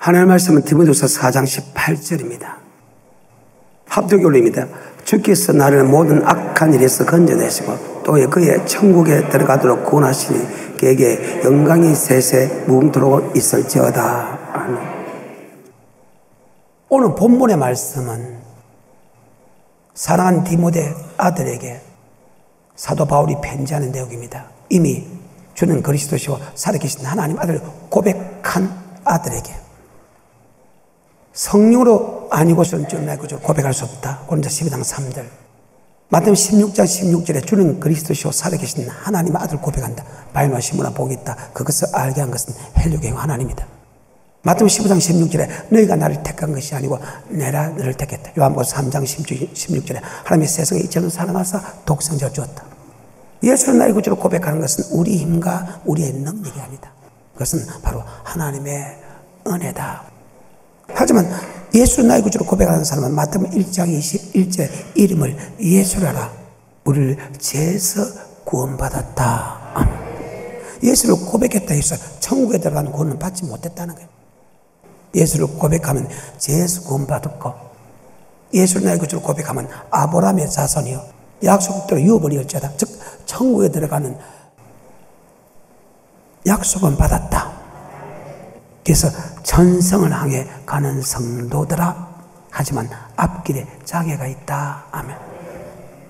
하나님의 말씀은 디모데후서 4장 18절입니다. 합독교리입니다. 주께서 나를 모든 악한 일에서 건져내시고 또 그의 천국에 들어가도록 구원하시니 그에게 영광이 세세 무궁토록 있을지어다. 아멘. 오늘 본문의 말씀은 사랑하는 디모데 아들에게 사도 바울이 편지하는 내용입니다. 이미 주는 그리스도시요 살아계신 하나님 아들을 고백한 아들에게 성령으로 아니고서는 주는 나의 구주를 고백할 수 없다. 고린도서 12장 3절. 마태복음 16장 16절에 주는 그리스도시요 살아계신 하나님의 아들을 고백한다. 바요나 시므나 복이 있다. 그것을 알게 한 것은 헬류의 하나님이다. 마태복음 15장 16절에 너희가 나를 택한 것이 아니고 내가 너를 택했다. 요한복음 3장 16절에 하나님이 세상에 이처럼 사랑하사 독생자를 주었다. 예수는 나의 구주를 고백하는 것은 우리 힘과 우리의 능력이 아니다. 그것은 바로 하나님의 은혜다. 하지만 예수는 나의 구주로 고백하는 사람은 마태복음 1장 21절 이름을 예수라라. 우리를 죄에서 구원받았다. 아멘. 예수를 고백했다 해서 천국에 들어가는 구원은 받지 못했다는 거예요. 예수를 고백하면 죄에서 구원받았고 예수를 나의 구주로 고백하면 아브라함의 자손이요 약속대로 유업을 이을지어다. 즉 천국에 들어가는 약속은 받았다. 그래서 천성을 향해 가는 성도들아, 하지만 앞길에 장애가 있다. 아멘.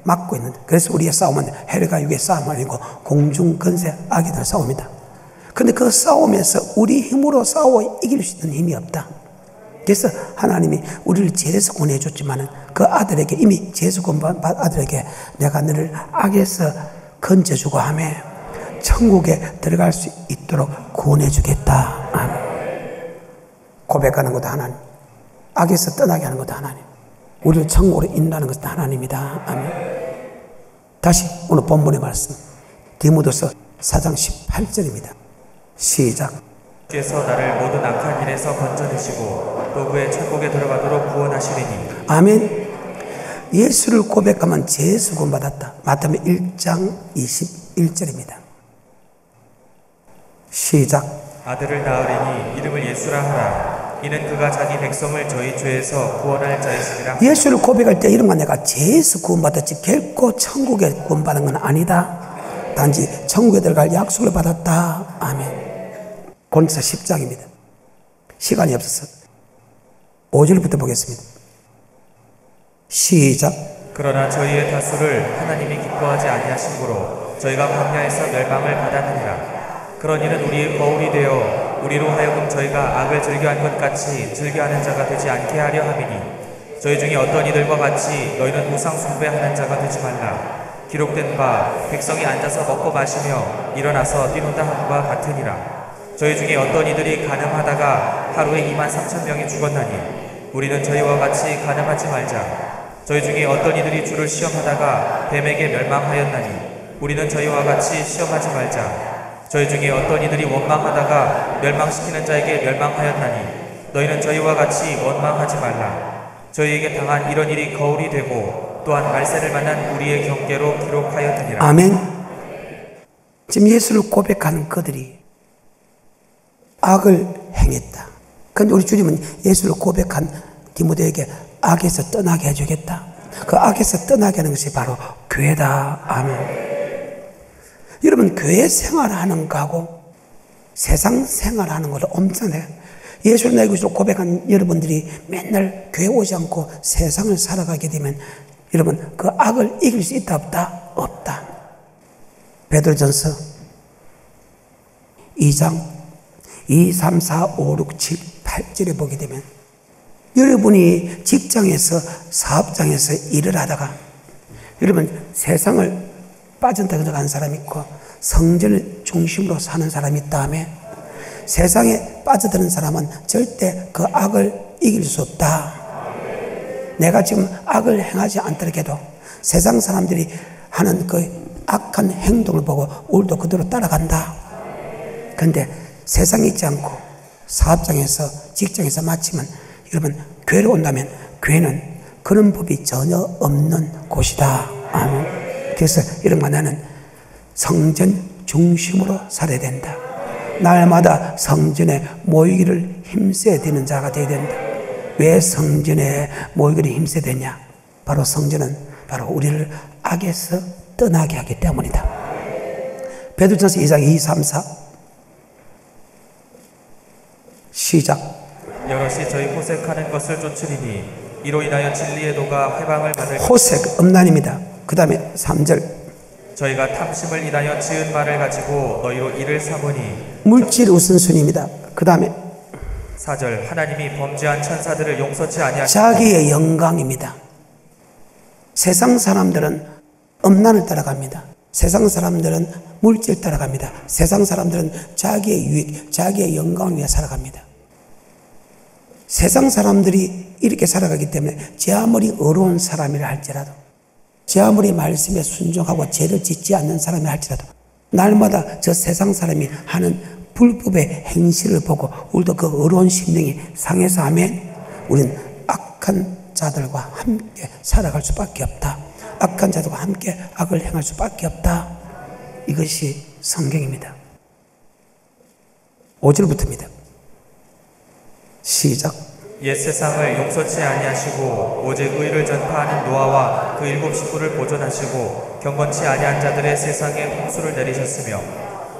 막고 있는데, 그래서 우리의 싸움은 헬과 육의 싸움이 아니고 공중 근세 악이들 싸움이다. 근데 그 싸움에서 우리 힘으로 싸워 이길 수 있는 힘이 없다. 그래서 하나님이 우리를 죄에서 구원해줬지만은 그 아들에게, 이미 죄에서 구원받은 아들에게 내가 너를 악에서 건져주고 하며 천국에 들어갈 수 있도록 구원해주겠다. 아멘. 고백하는 것도 하나님, 악에서 떠나게 하는 것도 하나님, 우리를 천국으로 인도하는 것도 하나님이다. 아멘. 다시 오늘 본문의 말씀 디모데후서 4장 18절입니다. 시작. 주께서 나를 모든 악한 일에서 건져내시고 또 그의 천국에 들어가도록 구원하시리니. 아멘. 예수를 고백하면 죄에서 구원받았다. 마태복음 1장 21절입니다. 시작. 아들을 낳으리니 이름을 예수라 하라. 이는 그가 자기 백성을 저희 죄에서 구원할 자이시니라. 예수를 고백할 때 이름과 내가 죄에서 구원받았지 결코 천국에 구원받은 건 아니다. 단지 천국에 들어갈 약속을 받았다. 아멘. 고린도서 10장입니다. 시간이 없어서 5절부터 보겠습니다. 시작. 그러나 저희의 다수를 하나님이 기뻐하지 아니하심으로 저희가 광야에서 멸망을 받았느니라. 그런 일은 우리의 거울이 되어 우리로 하여금 저희가 악을 즐겨한 것 같이 즐겨하는 자가 되지 않게 하려 함이니, 저희 중에 어떤 이들과 같이 너희는 우상 숭배하는 자가 되지 말라. 기록된 바 백성이 앉아서 먹고 마시며 일어나서 뛰노다 함과 같으니라. 저희 중에 어떤 이들이 간음하다가 하루에 23,000명이 죽었나니 우리는 저희와 같이 간음하지 말자. 저희 중에 어떤 이들이 주를 시험하다가 뱀에게 멸망하였나니 우리는 저희와 같이 시험하지 말자. 저희 중에 어떤 이들이 원망하다가 멸망시키는 자에게 멸망하였나니 너희는 저희와 같이 원망하지 말라. 저희에게 당한 이런 일이 거울이 되고 또한 말세를 만난 우리의 경계로 기록하였느니라. 아멘. 지금 예수를 고백하는 그들이 악을 행했다. 그런데 우리 주님은 예수를 고백한 디모데에게 악에서 떠나게 해주겠다. 그 악에서 떠나게 하는 것이 바로 교회다. 아멘. 여러분, 교회 생활하는 거하고 세상 생활하는 것도 엄청나요. 예수를 나의 구주로 고백한 여러분들이 맨날 교회 오지 않고 세상을 살아가게 되면 여러분, 그 악을 이길 수 있다 없다? 없다. 베드로전서 2장 2, 3, 4, 5, 6, 7, 8절에 보게 되면 여러분이 직장에서 사업장에서 일을 하다가 여러분 세상을 빠져들어간 사람이 있고 성전을 중심으로 사는 사람이 있다며 세상에 빠져드는 사람은 절대 그 악을 이길 수 없다. 내가 지금 악을 행하지 않더라도 세상 사람들이 하는 그 악한 행동을 보고 우리도 그대로 따라간다. 그런데 세상에 있지 않고 사업장에서 직장에서 마치면 여러분 교회로 온다면 교회는 그런 법이 전혀 없는 곳이다. 아멘. 그래서 여러분, 나는 성전 중심으로 살아야 된다. 날마다 성전에 모이기를 힘써야 되는 자가 되어야 된다. 왜 성전에 모이기를 힘써야 되냐? 바로 성전은 바로 우리를 악에서 떠나게 하기 때문이다. 베드로전서 2장 2, 3, 4 시작. 여럿이 저희 호색하는 것을 쫓으리니 이로 인하여 진리의 도가 회방을 받을 호색, 음란입니다. 그 다음에 3절. 저희가 탐심을 인하여 지은 말을 가지고 너희로 이를 삼으니 물질 우선순위입니다. 그 다음에 4절. 하나님이 범죄한 천사들을 용서치 아니하시고 자기의 영광입니다. 세상 사람들은 음란을 따라갑니다. 세상 사람들은 물질 따라갑니다. 세상 사람들은 자기의 유익, 자기의 영광을 위해 살아갑니다. 세상 사람들이 이렇게 살아가기 때문에 제 아무리 어려운 사람이라 할지라도, 제 아무리 말씀에 순종하고 죄를 짓지 않는 사람이 할지라도 날마다 저 세상 사람이 하는 불법의 행실을 보고 우리도 그 어려운 심령이 상해서 하면 우리는 악한 자들과 함께 살아갈 수밖에 없다. 악한 자들과 함께 악을 행할 수밖에 없다. 이것이 성경입니다. 5절부터입니다. 시작. 옛 세상을 용서치 아니하시고 오직 의를 전파하는 노아와 그 7 식구를 보존하시고 경건치 아니한 자들의 세상에 홍수를 내리셨으며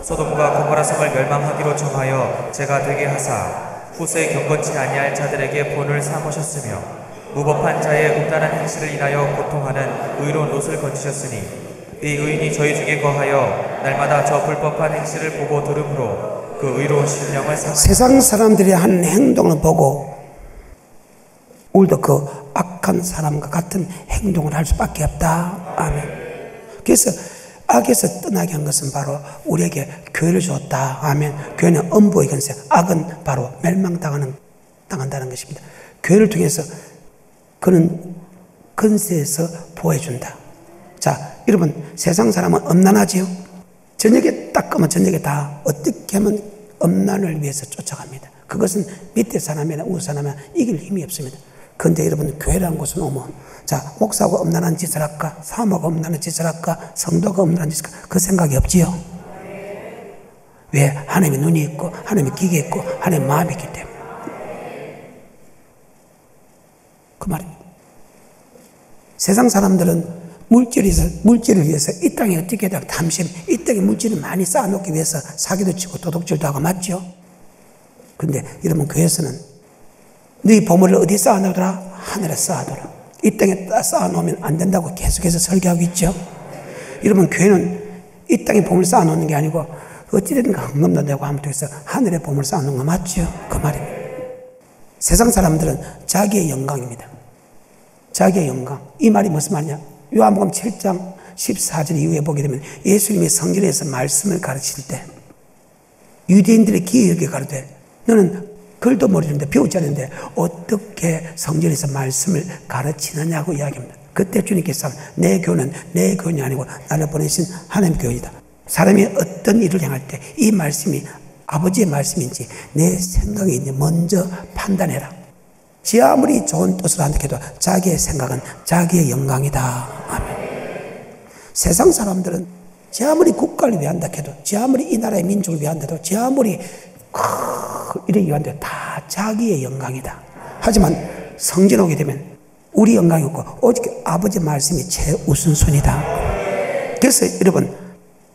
소돔과 고모라 성을 멸망하기로 정하여 죄가 되게 하사 후세 경건치 아니할 자들에게 본을 삼으셨으며 무법한 자의 음란한 행실을 인하여 고통하는 의로운 롯을 건지셨으니 이 의인이 저희 중에 거하여 날마다 저 불법한 행실을 보고 들음으로 그 의로운 심령을 세상 사람들이 하는 행동을 보고 우리도 그 악한 사람과 같은 행동을 할 수밖에 없다. 아멘. 그래서 악에서 떠나게 한 것은 바로 우리에게 교회를 줬다. 아멘. 교회는 엄보의 건세, 악은 바로 멸망당한다는 것입니다. 교회를 통해서 그는 건세에서 보호해준다. 자, 여러분, 세상 사람은 음란하지요? 저녁에 딱 끄면 저녁에 다 어떻게 하면 음란을 위해서 쫓아갑니다. 그것은 밑에 사람이나 우 사람이나 이길 힘이 없습니다. 그런데 여러분, 교회라는 곳은 오면, 자, 목사가 음란한 짓을 할까? 사모가 음란한 짓을 할까? 성도가 음란한 짓을 할까? 그 생각이 없지요? 왜? 하나님의 눈이 있고, 하나님의 귀가 있고, 하나님의 마음이 있기 때문에. 그 말입니다. 세상 사람들은 물질을 위해서 이 땅에 어떻게 해야 탐심, 이 땅에 물질을 많이 쌓아놓기 위해서 사기도 치고 도둑질도 하고 맞죠? 근데 여러분, 교회에서는 너희 보물을 어디 쌓아놓더라? 하늘에 쌓아둬라. 이 땅에 쌓아놓으면 안 된다고 계속해서 설교하고 있죠? 여러분, 교회는 이 땅에 보물 쌓아놓는 게 아니고 어찌됐든가 헌금도 내고 하면 돼서 하늘에 보물 쌓아놓는 거 맞죠? 그 말입니다. 세상 사람들은 자기의 영광입니다. 자기의 영광. 이 말이 무슨 말이냐? 요한복음 7장 14절 이후에 보게 되면 예수님이 성전에서 말씀을 가르칠 때 유대인들의 귀에 여기 가르되 너는 글도 모르는데 배우지 않는데 어떻게 성전에서 말씀을 가르치느냐고 이야기합니다. 그때 주님께서 내 교는 내 교훈이 아니고 나를 보내신 하나님의 교훈이다. 사람이 어떤 일을 행할 때 이 말씀이 아버지의 말씀인지 내 생각인지 먼저 판단해라. 지 아무리 좋은 뜻을 한다 해도 자기의 생각은 자기의 영광이다. 아멘. 세상 사람들은 지 아무리 국가를 위한다 해도, 지 아무리 이 나라의 민족을 위한다 해도, 지 아무리 이렇게 위한다 해도 다 자기의 영광이다. 하지만 성전 오게 되면 우리 영광이 없고 오직 아버지 말씀이 최우선순위다. 그래서 여러분,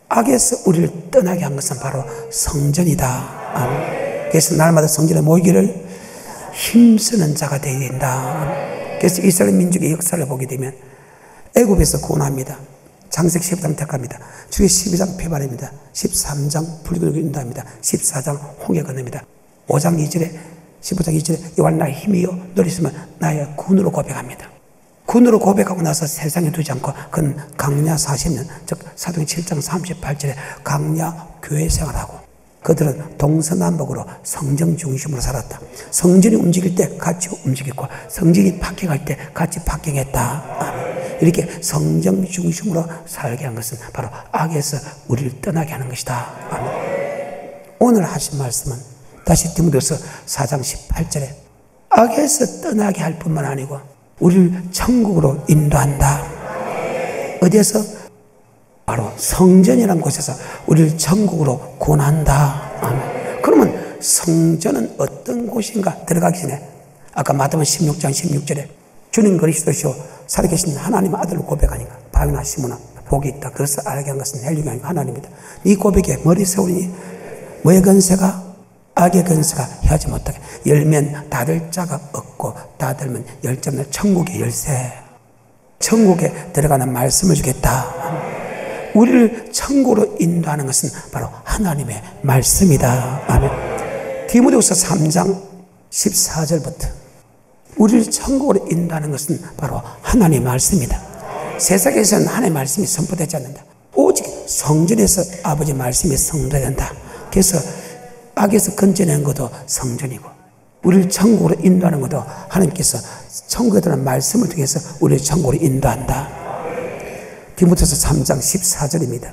악에서 우리를 떠나게 한 것은 바로 성전이다. 아멘. 그래서 날마다 성전에 모이기를 힘쓰는 자가 되어야 된다. 그래서 이스라엘 민족의 역사를 보게 되면 애굽에서 구원합니다. 창세기 15장 택합니다. 주의 12장 폐발입니다. 13장 불교를 인도합니다. 14장 홍해 건너입니다. 5장 2절에 15장 2절에 여호와는 나의 힘이요 너를 있으면 나의 군으로 고백합니다. 군으로 고백하고 나서 세상에 두지 않고 그는 강야 40년, 즉 사도행 7장 38절에 강야 교회 생활하고 그들은 동서남북으로 성전 중심으로 살았다. 성전이 움직일 때 같이 움직였고 성전이 박해갈 때 같이 박해했다. 이렇게 성전 중심으로 살게 한 것은 바로 악에서 우리를 떠나게 하는 것이다. 오늘 하신 말씀은 다시 디모데후서 4장 18절에 악에서 떠나게 할 뿐만 아니고 우리를 천국으로 인도한다. 어디에서? 바로 성전이라는 곳에서 우리를 천국으로 구원한다. 아멘. 그러면 성전은 어떤 곳인가 들어가기 전에 아까 마태복음 16장 16절에 주님 그리스도시요 살아계신 하나님 아들을 고백하니까 바요나 시므나 복이 있다. 그것을 알게 한 것은 헬륨이 아니고 하나님이다. 이 고백에 머리 세우니 뭐의 건세가 악의 건세가 해하지 못하게 열면 닫을 자가 없고 닫으면 열자면 천국의 열쇠, 천국에 들어가는 말씀을 주겠다. 우리를 천국으로 인도하는 것은 바로 하나님의 말씀이다. 아멘. 디모데후서 3장 14절부터 우리를 천국으로 인도하는 것은 바로 하나님의 말씀이다. 세상에서는 하나님의 말씀이 선포되지 않는다. 오직 성전에서 아버지 말씀이 선포된다. 그래서 악에서 건져내는 것도 성전이고 우리를 천국으로 인도하는 것도 하나님께서 천국에 들어가는 말씀을 통해서 우리를 천국으로 인도한다. 디모데후서 3장 14절입니다.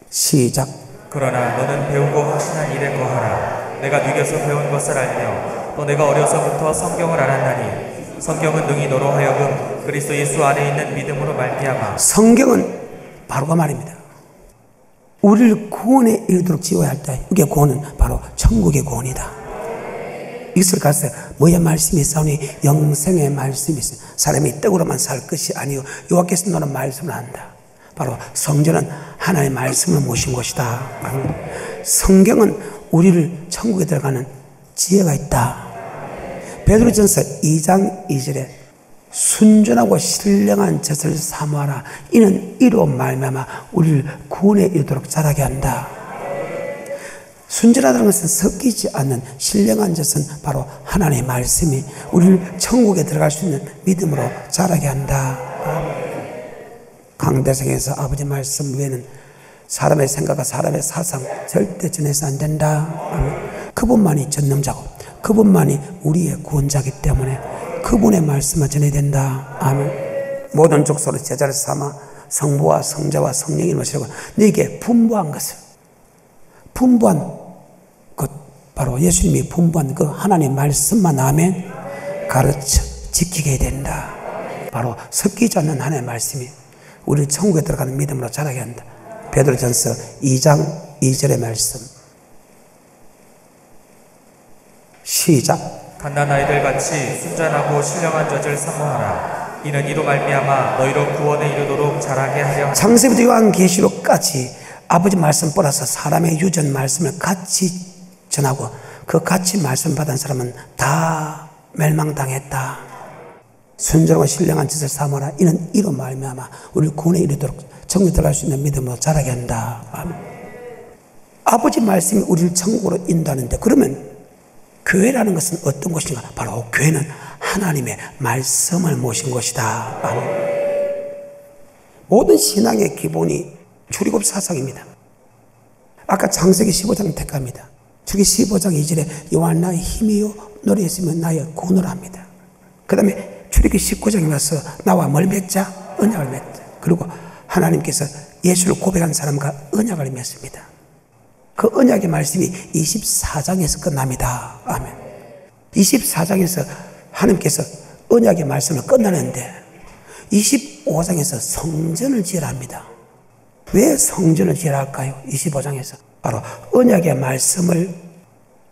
시작. 그러나 너는 배우고 확신한 일에 거하라. 내가 누겨서 배운 것을 알며 또 내가 어려서부터 성경을 알았나니 성경은 능히 너로 하여금 그리스도 예수 안에 있는 믿음으로 말미암아. 성경은 바로 그 말입니다. 우리를 구원에 이르도록 지어야 할 때 이게 구원은 바로 천국의 구원이다. 이것을 가서 뭐의 말씀이 있사오니 영생의 말씀이 있어요. 사람이 떡으로만 살 것이 아니요 여호와께서 너는 말씀을 한다. 바로 성전은 하나님의 말씀을 모신 것이다. 성경은 우리를 천국에 들어가는 지혜가 있다. 베드로전서 2장 2절에 순전하고 신령한 젖을 사모하라. 이는 이로 말미암아 우리를 구원에 이르도록 자라게 한다. 순전하다는 것은 섞이지 않는 신령한 젖은 바로 하나님의 말씀이 우리를 천국에 들어갈 수 있는 믿음으로 자라게 한다. 강대상에서 아버지 말씀 외에는 사람의 생각과 사람의 사상 절대 전해서 안 된다. 그분만이 전능자고 그분만이 우리의 구원자이기 때문에 그분의 말씀만 전해야 된다. 아멘. 모든 족속으로 제자를 삼아 성부와 성자와 성령을 모시고 너에게 분부한 것을 분부한 것 바로 예수님이 분부한 그 하나님의 말씀만 아멘 가르쳐 지키게 된다. 바로 섞이지 않는 하나님의 말씀이 우리 천국에 들어가는 믿음으로 자라게 한다. 베드로전서 2장 2절의 말씀 시작. 갓난 아이들 같이 순전하고 신령한 젖을 사모하라. 이는 이로 말미암아 너희로 구원에 이르도록 자라게 하려. 창세부터 요한계시록까지 아버지 말씀 플러스 사람의 유전 말씀을 같이 전하고 그 같이 말씀 받은 사람은 다 멸망당했다. 순전하고 신령한 젖을 사모하라. 이는 이로 말미암아 우리를 구원에 이르도록 천국에 들어갈 수 있는 믿음으로 자라게 한다. 아버지 말씀이 우리를 천국으로 인도하는데 그러면 교회라는 것은 어떤 것인가? 바로 교회는 하나님의 말씀을 모신 것이다. 모든 신앙의 기본이 출애굽 사상입니다. 아까 창세기 15장 택합니다. 출애굽 15장 2절에 여호와 나의 힘이요 너를 있으면 나의 구원을 합니다. 그 다음에 출애굽 19장에 와서 나와 뭘 맺자? 언약을 맺자. 그리고 하나님께서 예수를 고백한 사람과 언약을 맺습니다. 그 언약의 말씀이 24장에서 끝납니다. 아멘. 24장에서 하나님께서 언약의 말씀을 끝나는데 25장에서 성전을 지으라 합니다. 왜 성전을 지으라 할까요? 25장에서 바로 언약의 말씀을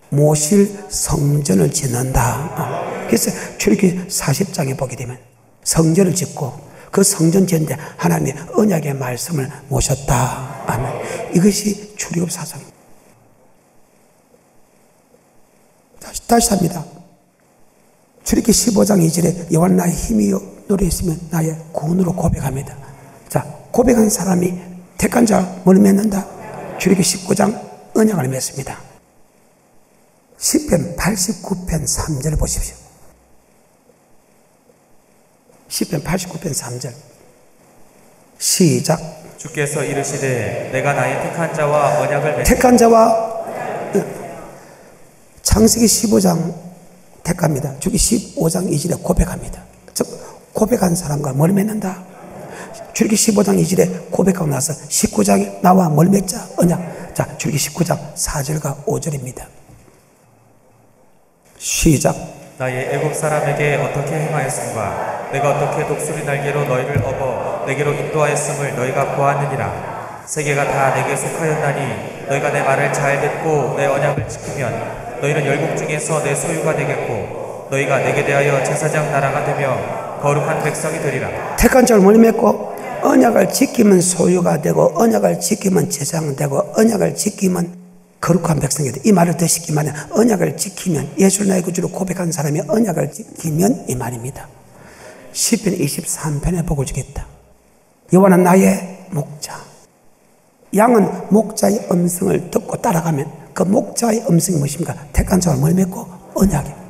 모실 성전을 짓는다. 그래서 출애굽기 40장에 보게 되면 성전을 짓고 그 성전 지은데 하나님의 언약의 말씀을 모셨다. 아멘. 이것이 출애굽 사상입니다. 다시 합니다. 출애굽기 15장 2절에 여호와 나의 힘이요 너를 있으면 나의 구원으로 고백합니다. 자, 고백한 사람이 택한 자 뭘 맺는다? 출애굽기 19장 언약을 맺습니다. 시편 89편 3절 보십시오. 시편 89편 3절 시작. 주께서 이르시되 내가 나의 택한 자와 언약을 맺. 택한 자와 창세기 15장 택합니다. 주기 15장 2절에 고백합니다. 즉 고백한 사람과 뭘 맺는다? 출애굽기 15장 2절에 고백하고 나서 19장에 나와 뭘 맺자? 언약. 자, 출애굽기 19장 4절과 5절입니다. 시작. 나의 애굽 사람에게 어떻게 행하였음과 내가 어떻게 독수리 날개로 너희를 업어 내게로 인도하였음을 너희가 보았느니라. 세계가 다 내게 속하였나니 너희가 내 말을 잘 듣고 내 언약을 지키면 너희는 열국 중에서 내 소유가 되겠고 너희가 내게 대하여 제사장 나라가 되며 거룩한 백성이 되리라. 택한 자를 멀리 맺고 언약을 지키면 소유가 되고 언약을 지키면 제사장 되고 언약을 지키면 거룩한 백성이 돼. 이 말을 더 쉽게 말하면 언약을 지키면, 예수를 나의 구주로 고백한 사람이 언약을 지키면 이 말입니다. 시편 23편에 복을 주겠다. 여호와는 나의 목자. 양은 목자의 음성을 듣고 따라가면 그 목자의 음성이 무엇입니까? 택한 자를 멀리 맺고 언약이에요.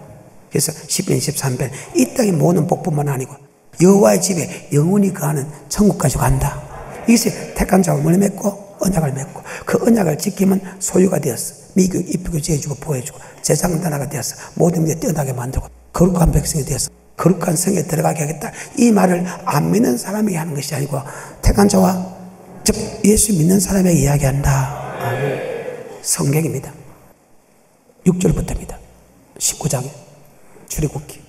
그래서 시편 23편 이 땅의 모든 복뿐만 아니고 여호와의 집에 영원히 거하는 천국까지 간다. 이것이 택한 자를 멀리 맺고 언약을 맺고 그 언약을 지키면 소유가 되었어. 미국 입히고 지어주고 보여주고 제사장 나라가 되었어. 모든 게 뛰어나게 만들고 거룩한 백성이 되었어. 거룩한 성에 들어가게 하겠다. 이 말을 안 믿는 사람에게 하는 것이 아니고 택한 자와 즉 예수 믿는 사람에게 이야기한다. 성경입니다. 6절부터입니다. 19장에 출애굽기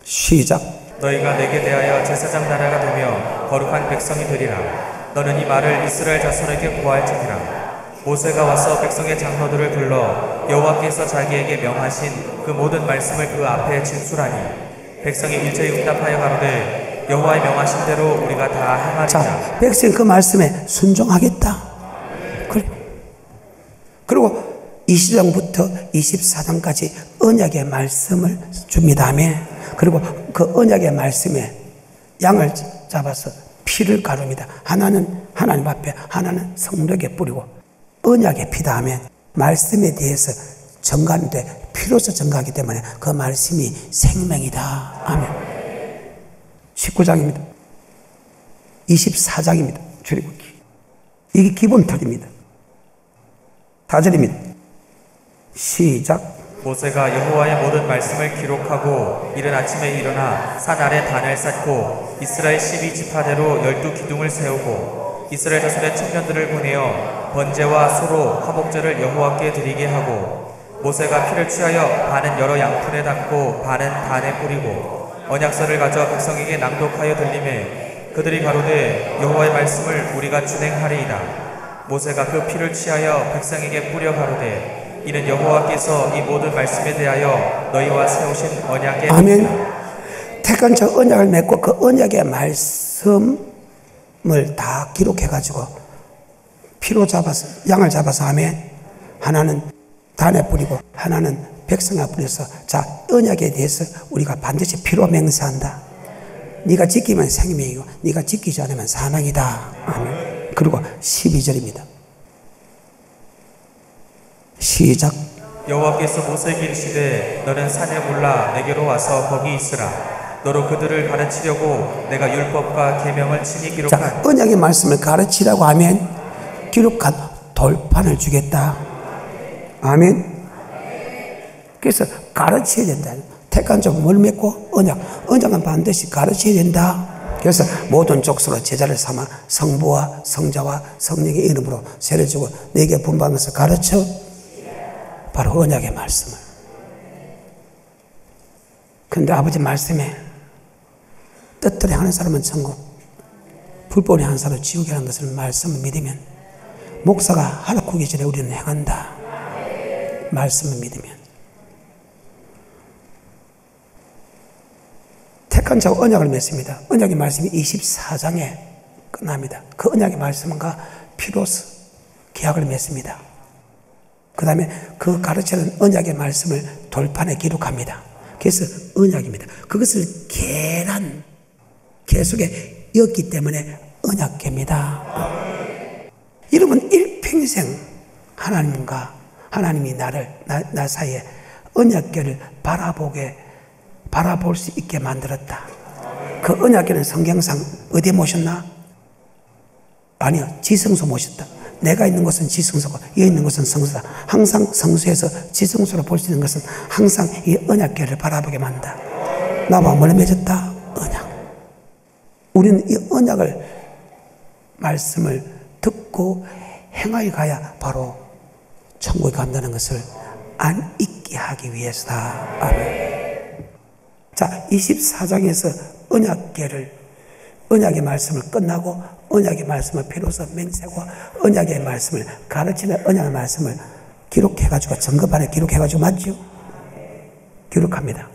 시작. 너희가 내게 대하여 제사장 나라가 되며 거룩한 백성이 되리라. 너는 이 말을 이스라엘 자손에게 고할지니라. 모세가 와서 백성의 장로들을 불러 여호와께서 자기에게 명하신 그 모든 말씀을 그 앞에 진술하니 백성이 일제히 응답하여 가로되 여호와의 명하신 대로 우리가 다 행하리라. 자, 백성이 그 말씀에 순종하겠다. 그래. 그리고 20장부터 24장까지 언약의 말씀을 줍니다. 아멘. 그리고 그 언약의 말씀에 양을 잡아서 피를 가릅니다. 하나는 하나님 앞에, 하나는 성벽에 뿌리고 언약의 피다 하면 말씀에 대해서 증가하는데 피로서 증가하기 때문에 그 말씀이 생명이다. 아멘. 19장입니다. 24장입니다. 출애굽기. 이게 기본 틀입니다. 4절입니다. 시작. 모세가 여호와의 모든 말씀을 기록하고 이른 아침에 일어나 산 아래 단을 쌓고 이스라엘 12지파대로 12기둥을 세우고 이스라엘 자손의 청년들을 보내어 번제와 소로 화목제를 여호와께 드리게 하고 모세가 피를 취하여 반은 여러 양푼에 담고 반은 단에 뿌리고 언약서를 가져 백성에게 낭독하여 들리매 그들이 가로되 여호와의 말씀을 우리가 준행하리이다. 모세가 그 피를 취하여 백성에게 뿌려 가로되 이는 여호와께서 이 모든 말씀에 대하여 너희와 세우신 언약의 아멘. 택한 저 언약을 맺고 그 언약의 말씀을 다 기록해가지고 피로 잡아서 양을 잡아서 아멘. 하나는 단에 뿌리고 하나는 백성에 뿌려서 자 언약에 대해서 우리가 반드시 피로 맹세한다. 네가 지키면 생명이고 네가 지키지 않으면 사망이다. 아멘. 그리고 12절입니다. 시작. 여호와께서 모세에게 이르시되 너는 산에 올라 내게로 와서 거기 있으라. 너로 그들을 가르치려고 내가 율법과 계명을 친히 기록한 자, 언약의 말씀을 가르치라고 하면 기록한 돌판을 주겠다. 아멘. 그래서 가르쳐야 된다. 택한 자 뭘 맺고 언약은 반드시 가르쳐야 된다. 그래서 모든 족속으로 제자를 삼아 성부와 성자와 성령의 이름으로 세례 주고 내게 분방해서 가르쳐 바로 언약의 말씀을. 그런데 아버지 말씀에 뜻대로 하는 사람은 천국, 불법을 하는 사람은 지옥이라는 것을 말씀을 믿으면 목사가 하락하기 전에 우리는 행한다. 말씀을 믿으면. 택한 자와 언약을 맺습니다. 언약의 말씀이 24장에 끝납니다. 그 언약의 말씀과 피로서 계약을 맺습니다. 그 다음에 그 가르치는 언약의 말씀을 돌판에 기록합니다. 그래서 언약입니다. 그것을 계속에 였기 때문에 언약계입니다. 여러분 일평생 하나님과 하나님이 나 사이에 언약계를 바라볼 수 있게 만들었다. 그 언약계는 성경상 어디에 모셨나? 아니요, 지성소 모셨다. 내가 있는 곳은 지성소고 여기 있는 곳은 성소다. 항상 성소에서 지성소로 볼 수 있는 것은 항상 이 언약궤를 바라보게 만든다. 나와 뭘 맺었다? 언약. 우리는 이 언약을 말씀을 듣고 행하여 가야 바로 천국에 간다는 것을 안 잊게 하기 위해서다. 아멘. 자, 24장에서 언약궤를 언약의 말씀을 끝나고 언약의 말씀을 비로소 맹세고 언약의 말씀을 가르치는 언약의 말씀을 기록해가지고 점검판에 기록해가지고 맞죠? 기록합니다.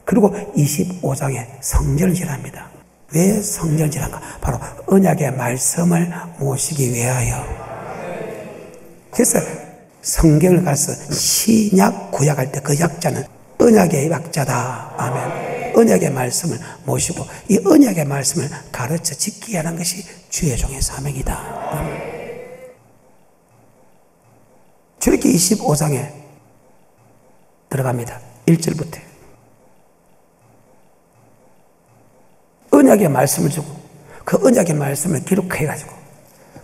그리고 25장에 성전질합니다. 왜 성전질한가? 바로 언약의 말씀을 모시기 위하여. 그래서 성경을 가서 신약 구약할 때 그 약자는 언약의 약자다. 아멘. 언약의 말씀을 모시고 이 언약의 말씀을 가르쳐 지키게 하는 것이 주의 종의 사명이다. 아멘. 출애굽기 25장에 들어갑니다. 1절부터 언약의 말씀을 주고 그 언약의 말씀을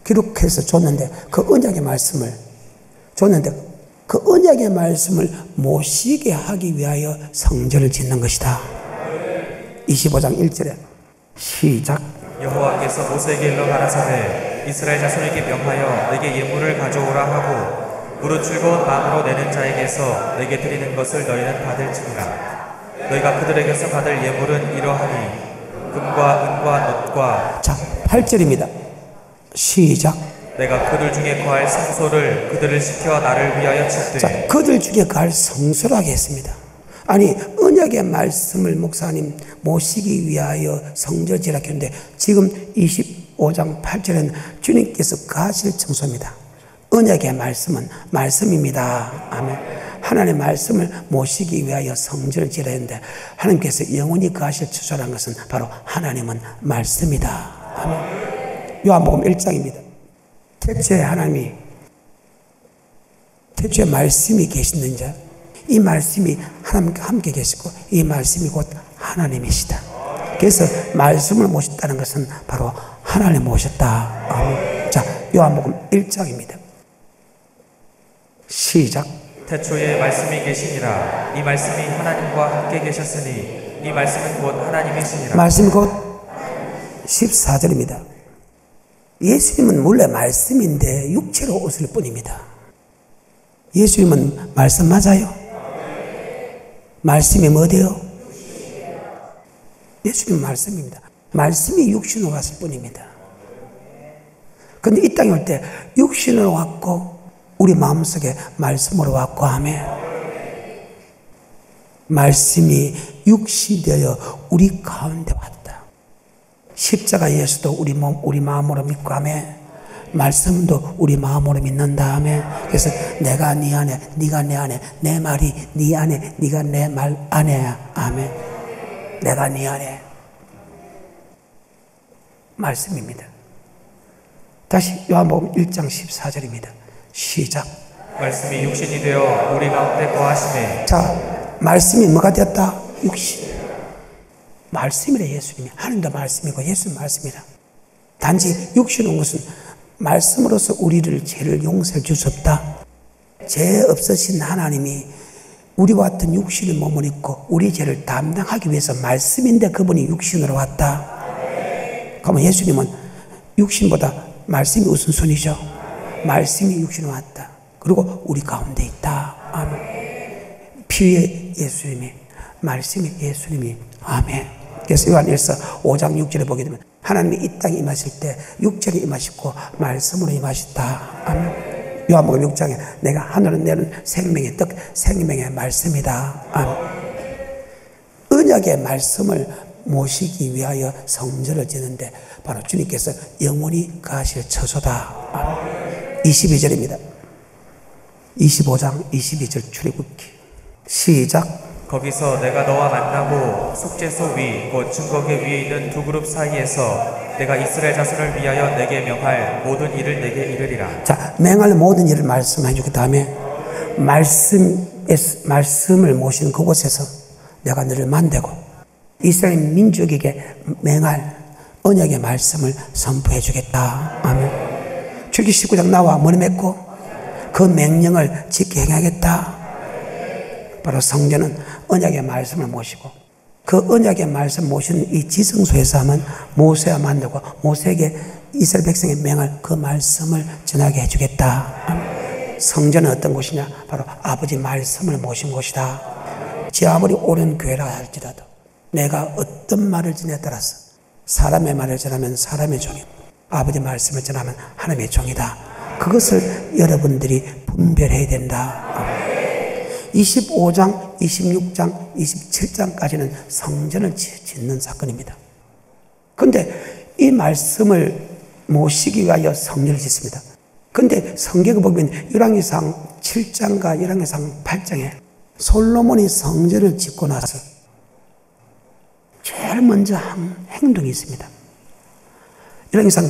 기록해서 줬는데 그 언약의 말씀을 줬는데 그 언약의 말씀을 모시게 하기 위하여 성전을 짓는 것이다. 25장 1절에 시작. 여호와께서 모세에게 일러 가라사대 이스라엘 자손에게 명하여 내게 예물을 가져오라 하고 무릇 즐거운 마음으로 내는 자에게서 내게 드리는 것을 너희는 받을지니라. 너희가 그들에게서 받을 예물은 이러하니 금과 은과 놋과. 자, 8절입니다. 시작. 내가 그들 중에 거할 성소를 그들을 시켜 나를 위하여 칠되. 자, 그들 중에 거할 성소를 하게 했습니다. 아니, 언약의 말씀을 목사님 모시기 위하여 성전지라 했는데 지금 25장 8절에는 주님께서 거하실 청소입니다. 언약의 말씀은 말씀입니다. 아멘. 하나님의 말씀을 모시기 위하여 성전을 지어야 했는데 하나님께서 영원히 거하실 처소라는 것은 바로 하나님은 말씀이다. 아멘. 요한복음 1장입니다. 태초에 하나님이 태초에 말씀이 계시는지 이 말씀이 하나님과 함께 계시고 이 말씀이 곧 하나님이시다. 그래서 말씀을 모셨다는 것은 바로 하나님 모셨다. 아멘. 자, 요한복음 1장입니다. 시작. 태초에 말씀이 계시니라. 이 말씀이 하나님과 함께 계셨으니 이 말씀은 곧 하나님이시니라. 말씀이 곧 14절입니다. 예수님은 원래 말씀인데 육체로 오실 뿐입니다. 예수님은 말씀 맞아요? 말씀이 뭐대요? 예수님은 말씀입니다. 말씀이 육신으로 왔을 뿐입니다. 그런데 이 땅에 올 때 육신으로 왔고 우리 마음속에 말씀으로 왔고 하며 말씀이 육신이 되어 우리 가운데 왔다. 십자가 예수도 우리 몸, 우리 마음으로 믿고 하며 말씀도 우리 마음으로 믿는다 하며 그래서 내가 네 안에, 네가 내 안에, 내 말이 네 안에, 네가 내 말 안에야. 아멘. 내가 네 안에. 말씀입니다. 다시 요한복음 1장 14절입니다. 시작. 말씀이 육신이 되어 우리 가운데 거하시네. 자, 말씀이 뭐가 되었다? 육신. 말씀이래. 예수님이. 하나님도 말씀이고 예수님 말씀이라. 단지 육신 온 것은 말씀으로서 우리를 죄를 용서해 주셨다. 죄 없으신 하나님이 우리와 같은 육신의 몸을 입고 우리 죄를 담당하기 위해서 말씀인데 그분이 육신으로 왔다. 그러면 예수님은 육신보다 말씀이 우선순위죠. 말씀이 육신으로 왔다. 그리고 우리 가운데 있다. 아멘. 피의 예수님이, 말씀이 예수님이. 아멘. 그래서 요한일서 5장 6절에 보게 되면 하나님이 이 땅에 임하실 때 육체로 임하시고 말씀으로 임하셨다. 아멘. 요한복음 6장에 내가 하늘을 내는 생명의 떡, 생명의 말씀이다. 아멘. 언약의 말씀을 모시기 위하여 성전을 짓는데 바로 주님께서 영원히 가실 처소다. 아멘. 22절입니다. 25장 22절 출애굽기 시작. 거기서 내가 너와 만나고 속죄소 위 곧 증거궤 위에 있는 두 그룹 사이에서 내가 이스라엘 자손을 위하여 내게 명할 모든 일을 내게 이르리라. 자, 명할 모든 일을 말씀해 주기 다음에 말씀을 모시는 그곳에서 내가 너를 만들고 이스라엘 민족에게 명할 언약의 말씀을 선포해 주겠다. 아멘. 출애굽기 19장 나와 머리 맺고 그 명령을 지켜 행하겠다. 바로 성전은 언약의 말씀을 모시고 그 언약의 말씀 모시는 이 지성소에서 하면 모세와 만들고 모세에게 이스라엘 백성의 명할 그 말씀을 전하게 해주겠다. 아멘. 성전은 어떤 곳이냐? 바로 아버지 말씀을 모신 곳이다. 지 아무리 오랜 교회라 할지라도 내가 어떤 말을 지냐에 따라서 사람의 말을 전하면 사람의 종이고 아버지 말씀을 전하면 하나님의 종이다. 그것을 여러분들이 분별해야 된다. 25장, 26장, 27장까지는 성전을 짓는 사건입니다. 그런데 이 말씀을 모시기 위하여 성전을 짓습니다. 그런데 성경에 보면 열왕기상 7장과 열왕기상 8장에 솔로몬이 성전을 짓고 나서 제일 먼저 한 행동이 있습니다. 열왕기상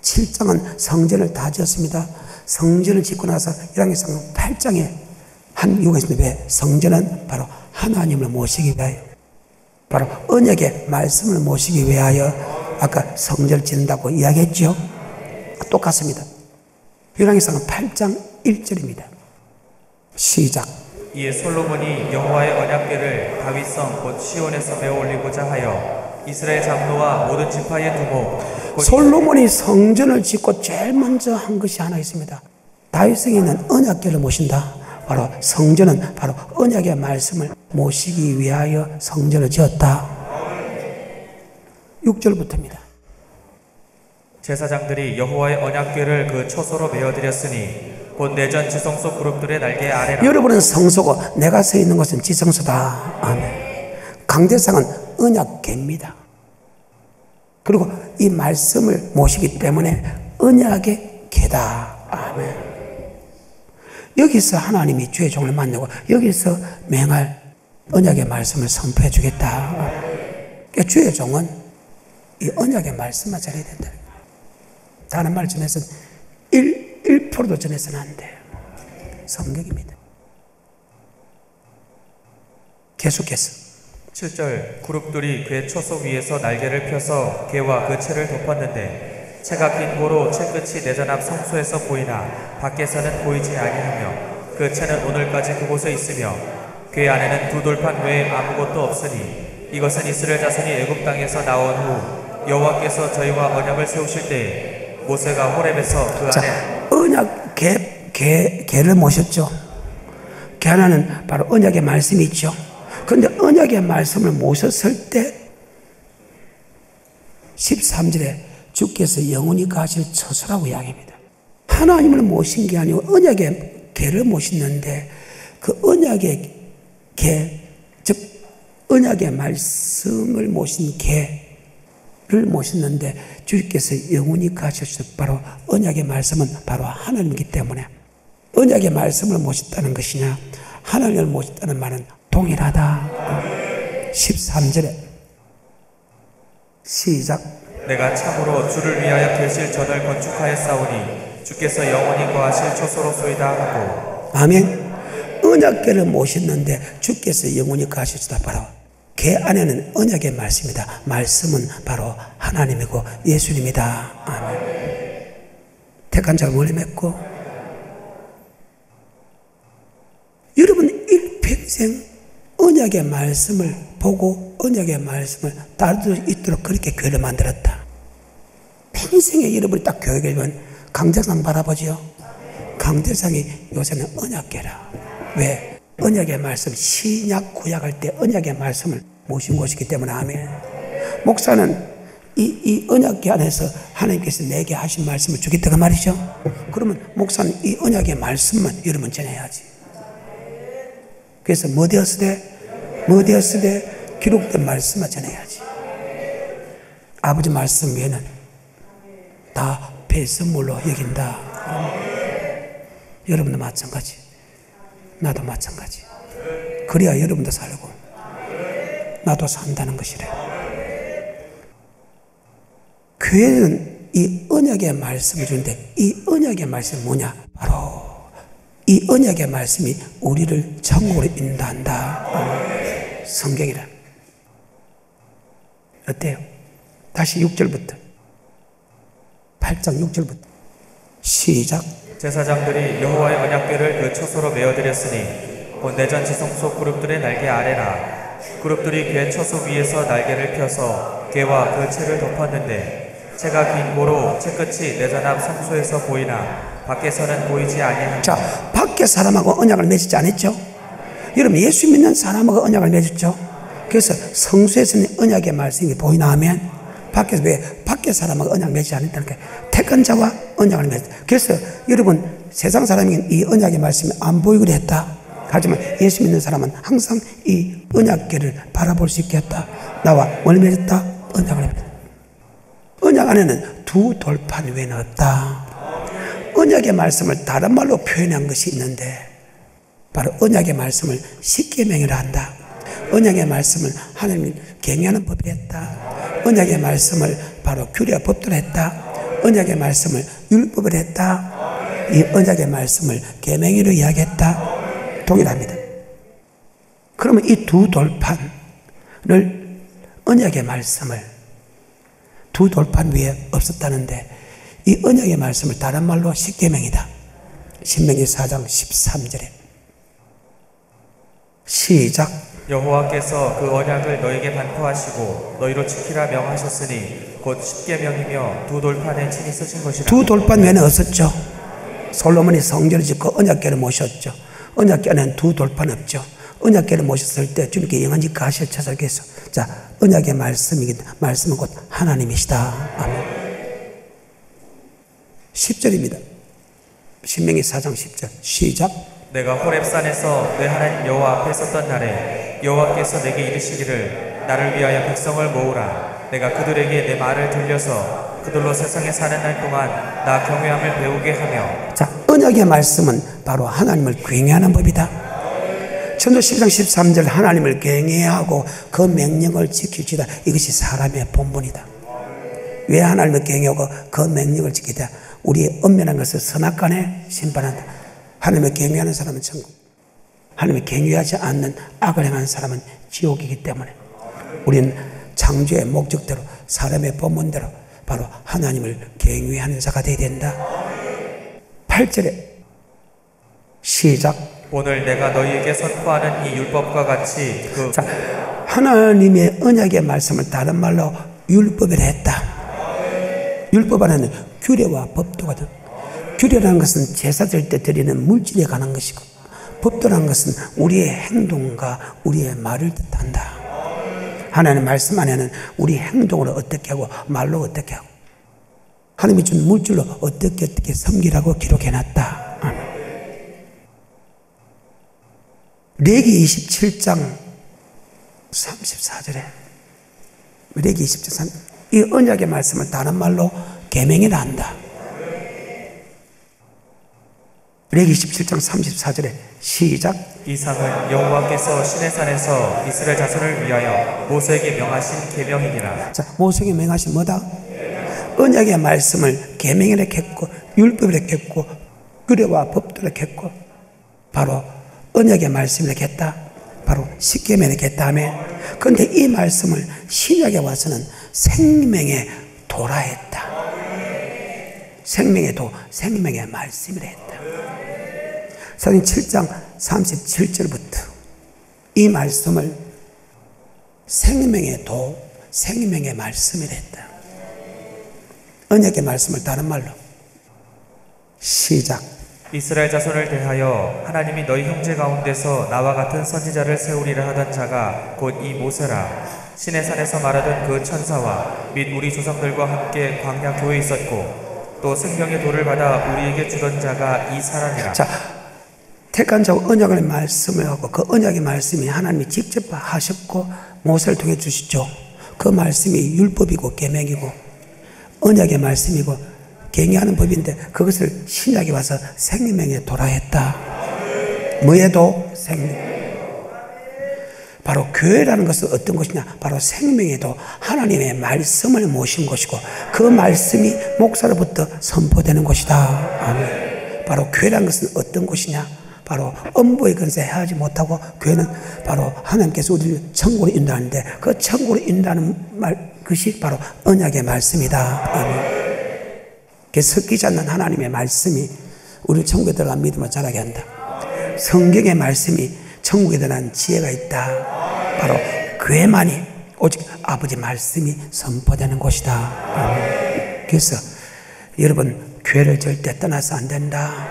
7장은 성전을 다 지었습니다. 성전을 짓고 나서 열왕기상 8장에 한 이유가 있습니다. 왜? 성전은 바로 하나님을 모시기 위하여, 바로 언약의 말씀을 모시기 위하여 아까 성전을 짓는다고 이야기했죠. 똑같습니다. 열왕기상 8장 1절입니다. 시작. 이에 솔로몬이 여호와의 언약궤를 다윗성 곧 시온에서 메어 올리고자 하여 이스라엘 장로와 모든 지파의 두목 솔로몬이 성전을 짓고 제일 먼저 한 것이 하나 있습니다. 다윗성에 있는 언약궤를 모신다. 바로 성전은 바로 언약의 말씀을 모시기 위하여 성전을 지었다. 6절부터입니다. 제사장들이 여호와의 언약궤를 그 처소로 메어드렸으니 곧 내전 지성소 그룹들의 날개 아래라. 여러분은 성소고 내가 서 있는 곳은 지성소다. 아멘. 강대상은 언약궤입니다. 그리고 이 말씀을 모시기 때문에 언약의 궤다. 아멘. 여기서 하나님이 주의 종을 만나고 여기서 맹할 언약의 말씀을 선포해 주겠다. 그러니까 주의 종은 이 언약의 말씀만 전해야 된다. 다른 말 전해서는 1%도 전해서는 안 돼요. 성경입니다. 계속해서 7절 그룹들이 궤 처소 위에서 날개를 펴서 궤와 그 채를 덮었는데 채가 긴 고로 채 끝이 내전 앞 성소에서 보이나 밖에서는 보이지 아니하며 그 채는 오늘까지 그곳에 있으며 궤 안에는 두 돌판 외에 아무것도 없으니 이것은 이스라엘 자손이 애굽 땅에서 나온 후 여호와께서 저희와 언약을 세우실 때 모세가 호렙에서 그 안에 언약 궤를 모셨죠. 궤 하나는 바로 언약의 말씀이 있죠. 그런데 언약의 말씀을 모셨을 때 13절에 주께서 영원히 가실 처소라고 이야기합니다. 하나님을 모신 게 아니고 언약의 궤를 모셨는데 그 언약의 궤, 즉 언약의 말씀을 모신 궤를 모셨는데 주께서 영원히 가셔서 바로 언약의 말씀은 바로 하나님이기 때문에 언약의 말씀을 모셨다는 것이냐 하나님을 모셨다는 말은 동일하다. 13절에 시작. 내가 참으로 주를 위하여 되실 전을 건축하였사오니 주께서 영원히 거하실 처소로소이다 하고. 아멘. 언약궤를 모셨는데 주께서 영원히 거하실수다. 바로 궤 안에는 언약의 말씀이다. 말씀은 바로 하나님이고 예수님이다. 아멘. 택한 자를 멀리 맺고 여러분 일평생 언약의 말씀을 보고 언약의 말씀을 따를 수 있도록 그렇게 교회를 만들었다. 평생에 여러분이 딱 교회를 보면 강대상 바라보죠. 강대상이 요새는 언약궤라. 왜? 언약의 말씀, 신약 구약할 때 언약의 말씀을 모신 곳이기 때문에. 아멘. 목사는 이 언약궤 안에서 하나님께서 내게 하신 말씀을 주겠다고 말이죠. 그러면 목사는 이 언약의 말씀만 여러분 전해야지. 그래서 뭐 되었으되 기록된 말씀만 전해야지. 아버지 말씀 외에는 다 배선물로 여긴다. 여러분도 마찬가지, 나도 마찬가지. 그래야 여러분도 살고 나도 산다는 것이래. 교회는 이 언약의 말씀을 주는데 이 언약의 말씀이 뭐냐? 바로 이 언약의 말씀이 우리를 천국으로 인도한다. 성경이라. 어때요? 다시 6절부터 8장 6절부터 시작. 제사장들이 여호와의 언약궤를 그 처소로 메어드렸으니 곧 내전 지성소 그룹들의 날개 아래라. 그룹들이 궤 처소 위에서 날개를 펴서 궤와 그 채를 덮었는데 채가 긴 고로 채 끝이 내전 앞 성소에서 보이나 밖에서는 보이지 아니하니. 자, 밖에 사람하고 언약을 맺지 않았죠? 여러분 예수 믿는 사람하고 언약을 맺었죠? 그래서 성소에서는 언약의 말씀이 보이나 하면 밖에서 왜 밖에 사람하고 언약 맺지 않는다는 거예요. 택한 자와 언약을 맺다. 그래서 여러분 세상 사람이 이 언약의 말씀이 안 보이기로 했다. 하지만 예수 믿는 사람은 항상 이 언약궤를 바라볼 수 있겠다. 나와 뭘 맺었다? 언약을 맺었다. 언약 안에는 두 돌판 외에는 없다. 언약의 말씀을 다른 말로 표현한 것이 있는데 바로 언약의 말씀을 십계명이라 한다. 언약의 말씀을 하나님이 경외하는 법이라 했다. 언약의 말씀을 바로 규례와 법도로 했다. 언약의 말씀을 율법을 했다. 이 언약의 말씀을 계명으로 이야기했다. 동일합니다. 그러면 이 두 돌판을 언약의 말씀을 두 돌판 위에 없었다는데 이 언약의 말씀을 다른 말로 십계명이다. 신명기 4장 13절에 시작. 여호와께서 그 언약을 너에게 반포하시고 너희로 지키라 명하셨으니 곧 십계명이며 두 돌판에 친히 쓰신 것이라. 두 돌판 외에는 없었죠. 솔로몬이 성전을 짓고 언약궤를 모셨죠. 언약궤는 두 돌판 없죠. 언약궤를 모셨을 때 주님께 영원히 가실 찾아계서 자 언약의 말씀은 곧 하나님이시다. 아멘. 10절입니다. 신명기 4장 10절 시작. 내가 호렙산에서 내 하나님 여호와 앞에 섰던 날에 여호와께서 내게 이르시기를 나를 위하여 백성을 모으라. 내가 그들에게 내 말을 들려서 그들로 세상에 사는 날 동안 나 경외함을 배우게 하며. 자 언약의 말씀은 바로 하나님을 경외하는 법이다. 전도 12장 13절 하나님을 경외하고 그 명령을 지키시다. 이것이 사람의 본분이다. 왜 하나님을 경외하고 그 명령을 지키다? 우리의 엄연한 것을 선악간에 심판한다. 하나님을 경외하는 사람은 천국, 하나님을 경외하지 않는 악을 행하는 사람은 지옥이기 때문에 우리는 창조의 목적대로 사람의 본분대로 바로 하나님을 경외하는 자가 되어야 된다. 8절에 시작. 오늘 내가 너희에게 선포하는 이 율법과 같이 자, 하나님의 언약의 말씀을 다른 말로 율법이라 했다. 율법 안에는 규례와 법도거든. 규례라는 것은 제사 드릴 때 드리는 물질에 관한 것이고 법도라는 것은 우리의 행동과 우리의 말을 뜻한다. 하나님의 말씀 안에는 우리 행동으로 어떻게 하고 말로 어떻게 하고 하나님이 준 물질로 어떻게 섬기라고 기록해놨다. 아멘. 레기 27장 34절에 레기 27장 이 언약의 말씀을 다른 말로 계명이라 한다. 레기 27장 34절에 시작. 이 상은 여호와께서 시내산에서 이스라엘 자손을 위하여 모세에게 명하신 계명이니라. 자, 모세에게 명하신 뭐다? 언약의 말씀을 계명이라 했고 율법이라 했고 규례와 법도라 했고 바로 언약의 말씀이라 했다. 바로 십계명이라 했다며. 그런데 이 말씀을 신약에 와서는 생명의 도라 했다. 생명의 도, 생명의 말씀이라 했다. 사도행 7장 37절부터 이 말씀을 생명의 도, 생명의 말씀이라 했다. 언약의 말씀을 다른 말로 시작. 이스라엘 자손을 대하여 하나님이 너희 형제 가운데서 나와 같은 선지자를 세우리라 하던 자가 곧 이 모세라. 시내산에서 말하던 그 천사와 및 우리 조상들과 함께 광야 교에 있었고 또 생명의 도를 받아 우리에게 주던 자가 이 사람이라. 자, 택한 자와 언약의 말씀을 하고 그 언약의 말씀이 하나님이 직접 하셨고 모세를 통해 주시죠. 그 말씀이 율법이고 계명이고 언약의 말씀이고 경외하는 법인데 그것을 신약에 와서 생명에 도라했다. 뭐에도 생명. 바로 교회라는 것은 어떤 것이냐? 바로 생명에도 하나님의 말씀을 모신 것이고 그 말씀이 목사로부터 선포되는 것이다. 아멘. 바로 교회라는 것은 어떤 것이냐? 바로 엄보의 근세 해하지 못하고 교회는 바로 하나님께서 우리를 천국으로 인도하는데 그 천국으로 인도하는 것이 바로 언약의 말씀이다. 아멘. 섞이지 않는 하나님의 말씀이 우리 천국에 들어간 믿음을 자라게 한다. 성경의 말씀이 천국에 들어간 지혜가 있다. 바로 교회만이 오직 아버지 말씀이 선포되는 곳이다. 아멘. 그래서 여러분 교회를 절대 떠나서 안 된다.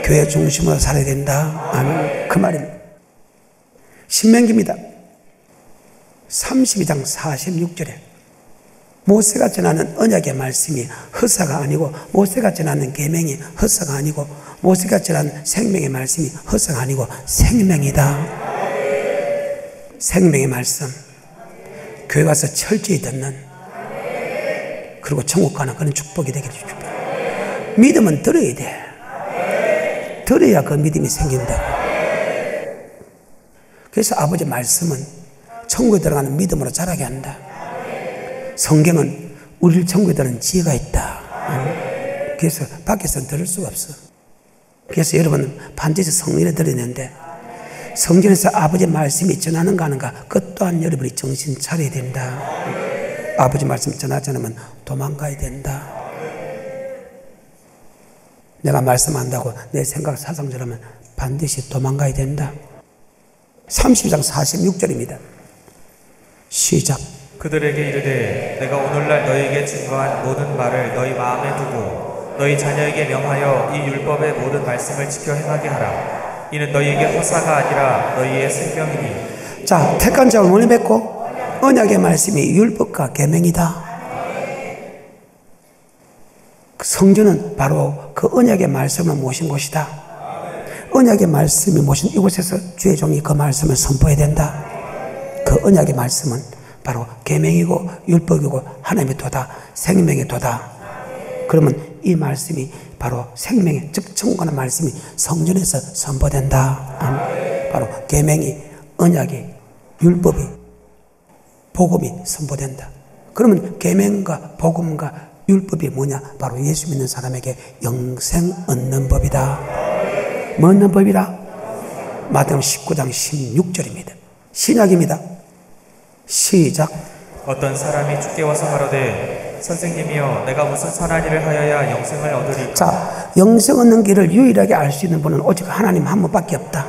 교회 중심으로 살아야 된다. 아멘. 그 말입니다. 신명기입니다. 32장 46절에 모세가 전하는 언약의 말씀이 헛사가 아니고, 모세가 전하는 계명이 헛사가 아니고, 모세가 전하는 생명의 말씀이 헛사가 아니고 생명이다. 생명의 말씀, 교회 가서 철저히 듣는, 그리고 천국 가는 그런 축복이 되기를 축복합니다. 믿음은 들어야 돼. 들어야 그 믿음이 생긴다. 그래서 아버지 말씀은 천국에 들어가는 믿음으로 자라게 한다. 성경은 우리를 천국에 들어가는 지혜가 있다. 그래서 밖에서는 들을 수가 없어. 그래서 여러분 반드시 성전에 들어있는데, 성전에서 아버지 말씀이 전하는가 하는가, 그것 또한 여러분이 정신 차려야 된다. 아버지 말씀 전하지 않으면 도망가야 된다. 내가 말씀한다고 내 생각 사상처럼 반드시 도망가야 된다. 30장 46절입니다. 시작. 그들에게 이르되 내가 오늘날 너희에게 증거한 모든 말을 너희 마음에 두고 너희 자녀에게 명하여 이 율법의 모든 말씀을 지켜 행하게 하라. 이는 너희에게 허사가 아니라 너희의 생명이니. 자, 택한 자를 원리 맺고 언약의 말씀이 율법과 계명이다. 성전은 바로 그 언약의 말씀을 모신 곳이다. 언약의 말씀이 모신 이곳에서 주의 종이 그 말씀을 선포해야 된다. 그 언약의 말씀은 바로 계명이고 율법이고 하나님의 도다, 생명의 도다. 그러면 이 말씀이 바로 생명의, 즉 천국하는 말씀이 성전에서 선포된다. 바로 계명이, 언약이, 율법이, 복음이 선포된다. 그러면 계명과 복음과 율법이 뭐냐? 바로 예수 믿는 사람에게 영생 얻는 법이다. 뭐 얻는 법이라? 마태복음 19장 16절입니다. 신약입니다. 시작. 어떤 사람이 주께 와서 가로되 선생님이여 내가 무슨 선한 일을 하여야 영생을 얻으리까? 자, 영생 얻는 길을 유일하게 알 수 있는 분은 오직 하나님 한 분밖에 없다.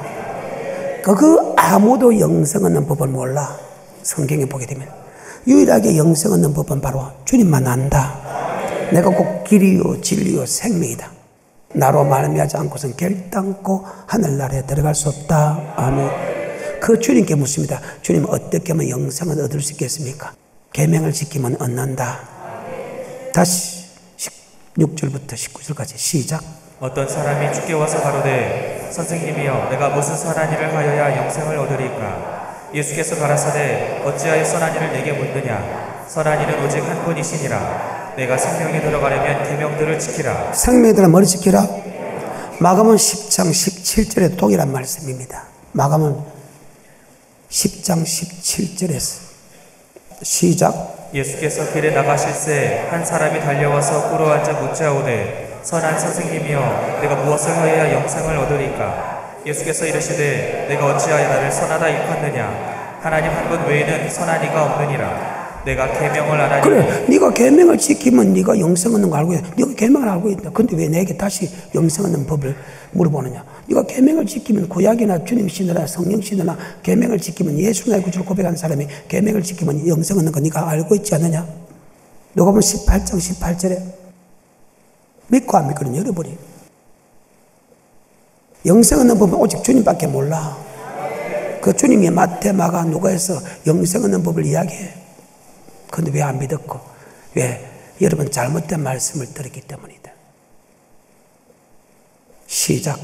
그 아무도 영생 얻는 법을 몰라. 성경에 보게 되면 유일하게 영생 얻는 법은 바로 주님만 안다. 내가 꼭 길이요 진리요 생명이다. 나로 말미암지 않고선 결단코 하늘나라에 들어갈 수 없다. 아멘. 그 주님께 묻습니다. 주님, 어떻게 하면 영생을 얻을 수 있겠습니까? 계명을 지키면 얻는다. 다시 16절부터 19절까지 시작. 어떤 사람이 주께 와서 가로되 선생님이여 내가 무슨 선한 일을 하여야 영생을 얻으리까? 예수께서 가라사대 어찌하여 선한 일을 내게 묻느냐? 선한 일은 오직 한 분이시니라. 내가 생명에 들어가려면 계명들을 지키라. 생명에 들어 머리 지키라. 마가복음 10장 17절에 동일한 말씀입니다. 마가복음 10장 17절에서 시작. 예수께서 길에 나가실새 한 사람이 달려와서 꿇어앉아 묻자오되 선한 선생님이여 내가 무엇을 하여야 영생을 얻으리까? 예수께서 이르시되 내가 어찌하여 나를 선하다 일컫느냐? 하나님 한 분 외에는 선한 이가 없느니라. 내가 계명을 안 하니. 그래, 네가 계명을 지키면 네가 영생 얻는 거 알고 있다. 네가 계명을 알고 있다. 근데 왜 내게 다시 영생 얻는 법을 물어보느냐? 네가 계명을 지키면 구약이나 주님 신으나 성령 신으나 계명을 지키면 예수 나의 구주를 고백한 사람이 계명을 지키면 영생 얻는 거 네가 알고 있지 않느냐? 누가복음 18장 18절에 믿고 안 믿고는 열어버려. 영생 얻는 법은 오직 주님밖에 몰라. 그 주님이 마태, 마가, 누가에서 영생 얻는 법을 이야기해. 근데 왜 안 믿었고? 왜? 여러분 잘못된 말씀을 들었기 때문이다. 시작.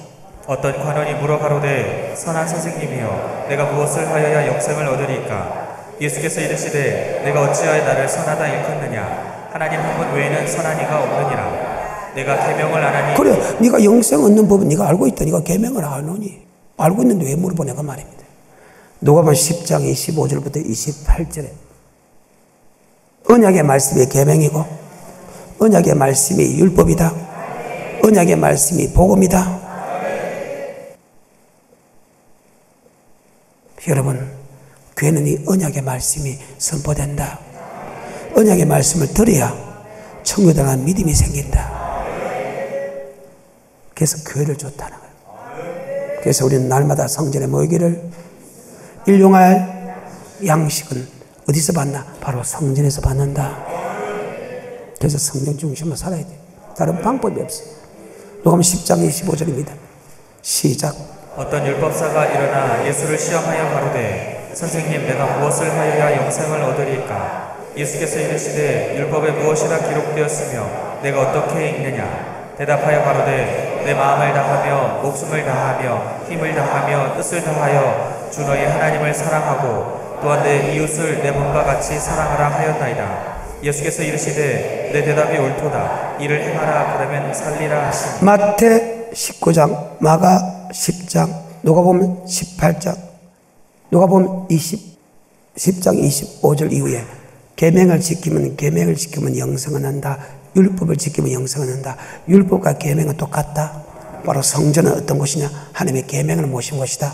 어떤 관원이 물어 가로되 선한 선생님이여 내가 무엇을 하여야 영생을 얻으리까? 예수께서 이르시되 내가 어찌하여 나를 선하다 일컫느냐? 하나님 한 분 외에는 선한 이가 없느니라. 내가 계명을 안 하니. 그래, 네가 영생 얻는 법은 네가 알고 있다. 네가 계명을 안 하니. 알고 있는데 왜 물어보냐 그 말입니다. 누가복음 10장 25절부터 28절에 언약의 말씀이 계명이고 언약의 말씀이 율법이다. 언약의 말씀이 복음이다. 여러분, 교회는 이 언약의 말씀이 선포된다. 언약의 말씀을 들어야 천국에 들어가는 믿음이 생긴다. 그래서 교회를 좋다는 거예요. 그래서 우리는 날마다 성전에 모이기를 일용할 양식은 어디서 받나? 바로 성전에서 받는다. 그래서 성전 중심으로 살아야 돼. 다른 방법이 없어. 누가복음 10장 25절입니다. 시작. 어떤 율법사가 일어나 예수를 시험하여 가로되 선생님 내가 무엇을 하여야 영생을 얻으리까? 예수께서 이르시되 율법에 무엇이라 기록되었으며 내가 어떻게 읽느냐. 대답하여 가로되 내 마음을 다하며 목숨을 다하며 힘을 다하며 뜻을 다하여 주 너희 하나님을 사랑하고 또한 내 이웃을 내 몸과 같이 사랑하라 하였나이다. 예수께서 이르시되 내 대답이 옳도다. 이를 행하라. 그러면 살리라 하시니. 마태 19장, 마가 10장, 누가복음 18장, 누가복음 10장 25절 이후에 계명을 지키면 영생을 한다. 율법을 지키면 영생을 한다. 율법과 계명은 똑같다. 바로 성전은 어떤 곳이냐? 하나님의 계명을 모신 곳이다.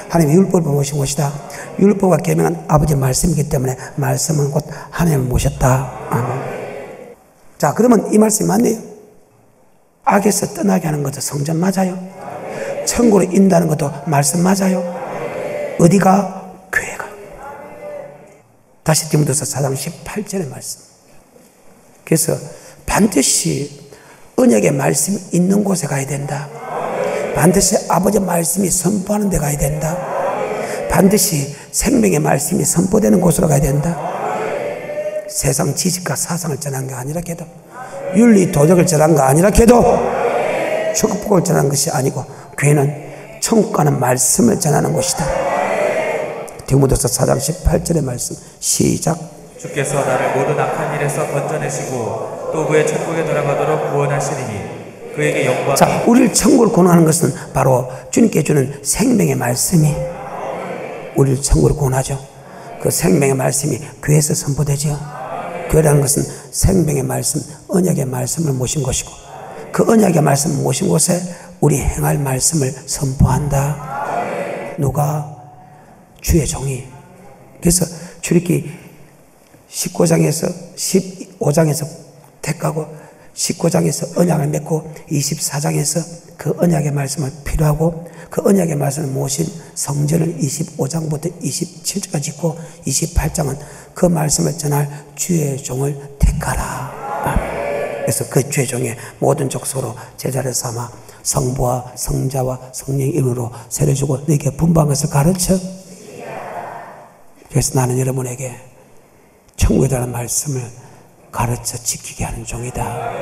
하나님의 율법을 모신 곳이다. 율법과 계명은 아버지의 말씀이기 때문에 말씀은 곧 하나님을 모셨다. 아멘. 자, 그러면 이 말씀이 맞네요. 악에서 떠나게 하는 것도 성전 맞아요. 천국으로 인도하는 것도 말씀 맞아요. 어디가? 교회가. 다시 디모데서 4장 18절의 말씀. 그래서 반드시 언약의 말씀이 있는 곳에 가야 된다. 반드시 아버지의 말씀이 선포하는 데 가야 된다. 반드시 생명의 말씀이 선포되는 곳으로 가야 된다. 세상 지식과 사상을 전한 게 아니라 해도, 윤리 도덕을 전한 거 아니라 해도, 축복을 전하는 것이 아니고 교회는 천국 가는 말씀을 전하는 곳이다. 디모데서 4장 18절의 말씀 시작. 주께서 나를 모든 악한 일에서 건져내시고 또 그의 천국에 들어가도록 구원하시리니 그에게 영광이. 자, 우리를 천국을 구원하는 것은 바로 주님께 주는 생명의 말씀이 우리를 천국으로 구원하죠. 그 생명의 말씀이 교회에서 선포되죠. 교회라는 것은 생명의 말씀, 언약의 말씀을 모신 곳이고, 그 언약의 말씀을 모신 곳에 우리 행할 말씀을 선포한다. 누가? 주의 종이. 그래서 출애굽기 19장에서 15장에서 택하고 19장에서 언약을 맺고 24장에서 그 언약의 말씀을 필요하고 그 언약의 말씀을 모신 성전을 25장부터 27장까지 있고 28장은 그 말씀을 전할 주의 종을 택하라. 그래서 그 주의 종의 모든 족속으로 제자를 삼아 성부와 성자와 성령의 이름으로 세례 주고 너에게 분부한 것을 가르쳐. 그래서 나는 여러분에게 천국에 대한 말씀을 가르쳐 지키게 하는 종이다.